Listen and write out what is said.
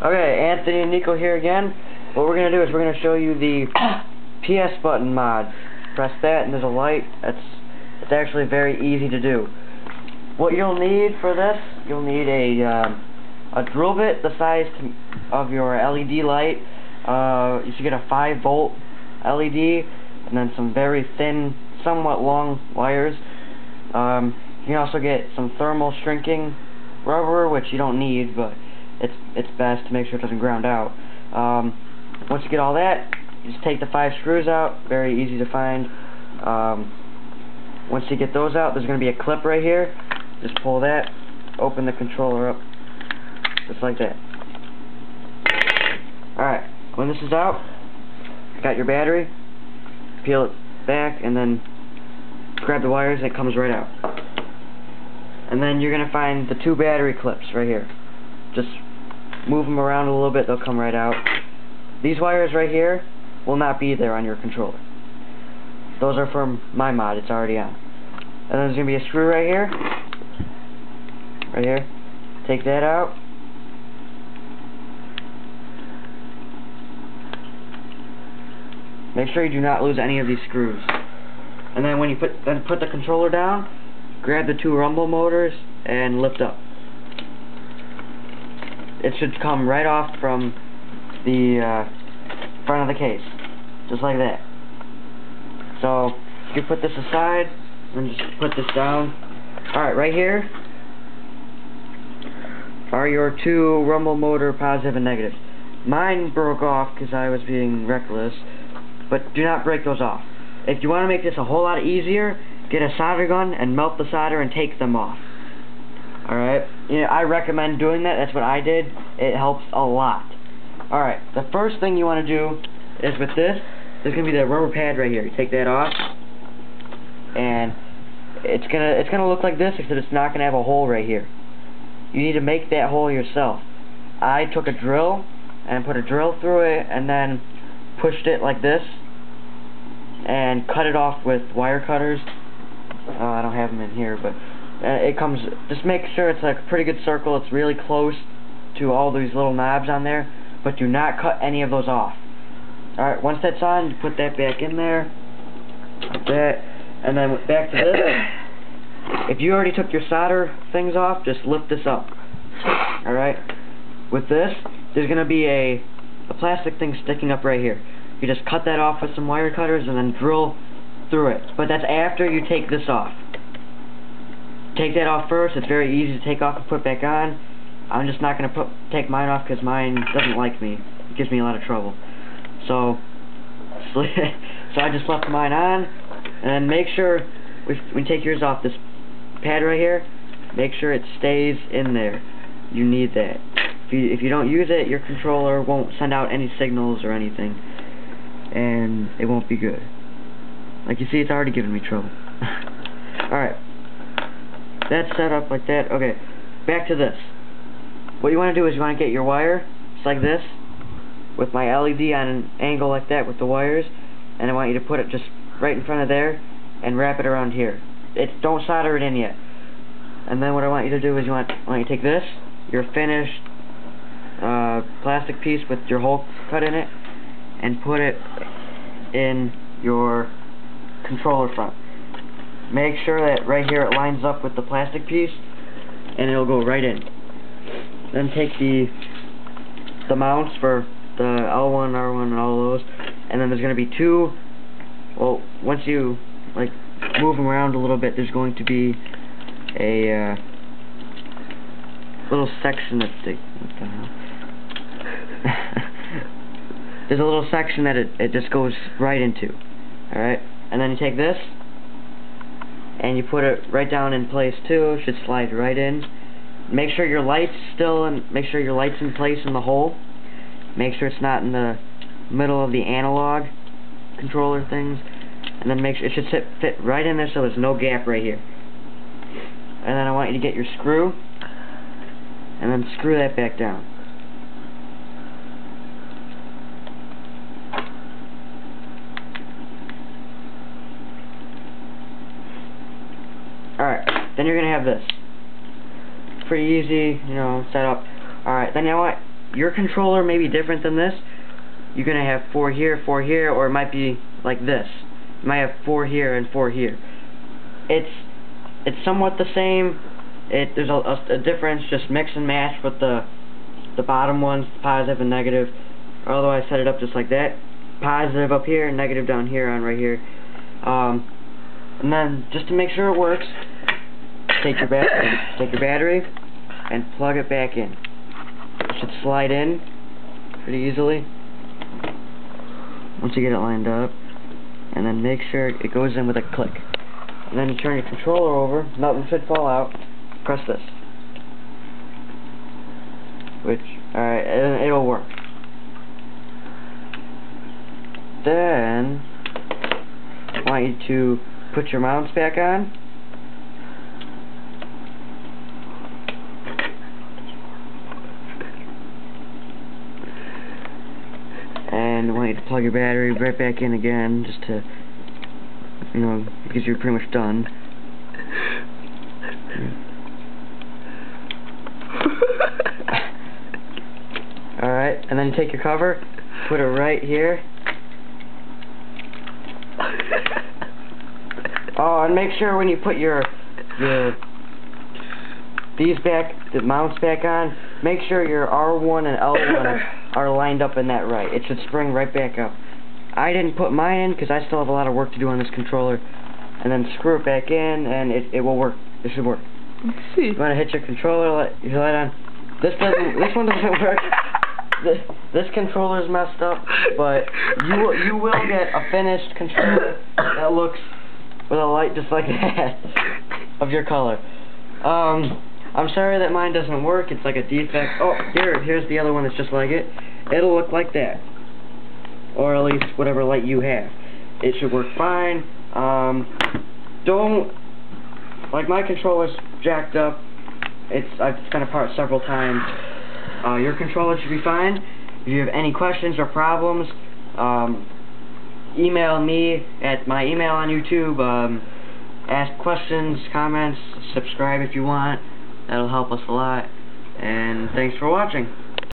Okay, Anthony and Nico here again. What we're going to do is we're going to show you the PS button mod. Press that and there's a light. It's actually very easy to do. What you'll need for this, you'll need a drill bit the size of your LED light. You should get a 5-volt LED and then some very thin, somewhat long wires. You can also get some thermal shrinking rubber, which you don't need, but it's best to make sure it doesn't ground out. Once you get all that, you just take the 5 screws out. Very easy to find. Once you get those out, there's going to be a clip right here. Just pull that, open the controller up, just like that. Alright, when this is out, you got your battery, peel it back, and then grab the wires, and it comes right out. And then you're going to find the 2 battery clips right here. Just move them around a little bit, they'll come right out. These wires right here will not be there on your controller. Those are from my mod, it's already on. And then there's going to be a screw right here. Right here. Take that out. Make sure you do not lose any of these screws. And then when you put the controller down, grab the 2 rumble motors and lift up. It should come right off from the front of the case, just like that. So you put this aside and just put this down. Alright, right here are your 2 rumble motor positive and negative. Mine broke off because I was being reckless, but do not break those off. If you want to make this a whole lot easier, get a solder gun and melt the solder and take them off. Alright, I recommend doing that. That's what I did. It helps a lot. Alright, the first thing you want to do is with this, there's going to be the rubber pad right here. You take that off, and it's gonna look like this, except it's not going to have a hole right here. You need to make that hole yourself. I took a drill and put a drill through it and then pushed it like this and cut it off with wire cutters. I don't have them in here, but it comes, just make sure it's like a pretty good circle. It's really close to all these little knobs on there, but do not cut any of those off. Alright, once that's on, you put that back in there, like that, and then back to this. If you already took your solder things off, just lift this up. Alright, with this, there's going to be a plastic thing sticking up right here. You just cut that off with some wire cutters and then drill through it. But that's after you take this off. Take that off first. It's very easy to take off and put back on. I'm just not going to take mine off because mine doesn't like me. It gives me a lot of trouble. So I just left mine on, and then make sure when you take yours off, this pad right here, make sure it stays in there. You need that. If you don't use it, your controller won't send out any signals or anything, and it won't be good. Like you see, it's already giving me trouble. Alright, that's set up like that. Okay, back to this. What you want to do is you want to get your wire, just like this, with my LED on an angle like that with the wires, and I want you to put it just right in front of there and wrap it around here. Don't solder it in yet. And then what I want you to do is I want you to take this, your finished plastic piece with your hole cut in it, and put it in your controller front. Make sure that right here it lines up with the plastic piece, and it'll go right in. Then take the mounts for the L1, R1, and all those, and then there's going to be 2. Well, once you like move them around a little bit, there's going to be a little section that what the hell? There's a little section that it just goes right into. Alright, and then you take this and you put it right down in place too. It should slide right in. Make sure your light's in place in the hole. Make sure it's not in the middle of the analog controller things, and then make sure it should fit right in there so there's no gap right here. And then I want you to get your screw and then screw that back down. Alright, then you're going to have this. Pretty easy, set up. Alright, then your controller may be different than this. You're gonna have 4 here, 4 here, or it might be like this. You might have 4 here and 4 here. It's somewhat the same. There's a difference. Just mix and match with the bottom ones, positive and negative. Although I set it up just like that. Positive up here, negative down here on right here. And then just to make sure it works, take your battery and plug it back in. It should slide in pretty easily once you get it lined up, and then make sure it goes in with a click. And then you turn your controller over, nothing should fall out. Press this, alright, and it'll work. Then I want you to put your mounts back on. And I want you to plug your battery right back in again, just to, you know, because you're pretty much done. Alright, and then you take your cover, put it right here. Oh, and make sure when you put the mounts back on, make sure your R1 and L1 are lined up in that right. It should spring right back up. I didn't put mine in because I still have a lot of work to do on this controller. And then screw it back in, and it will work. It should work. Let's see. You want to hit your controller, let it on. This one doesn't work. This controller's messed up, but you will get a finished controller that looks with a light just like that of your color. I'm sorry that mine doesn't work. It's like a defect. Oh, here's the other one that's just like it. It'll look like that, or at least whatever light you have. It should work fine. Don't, like, my controller's jacked up. I've spent apart several times. Your controller should be fine. If you have any questions or problems, email me at my email on YouTube. Ask questions, comments, subscribe if you want. That'll help us a lot. And thanks for watching.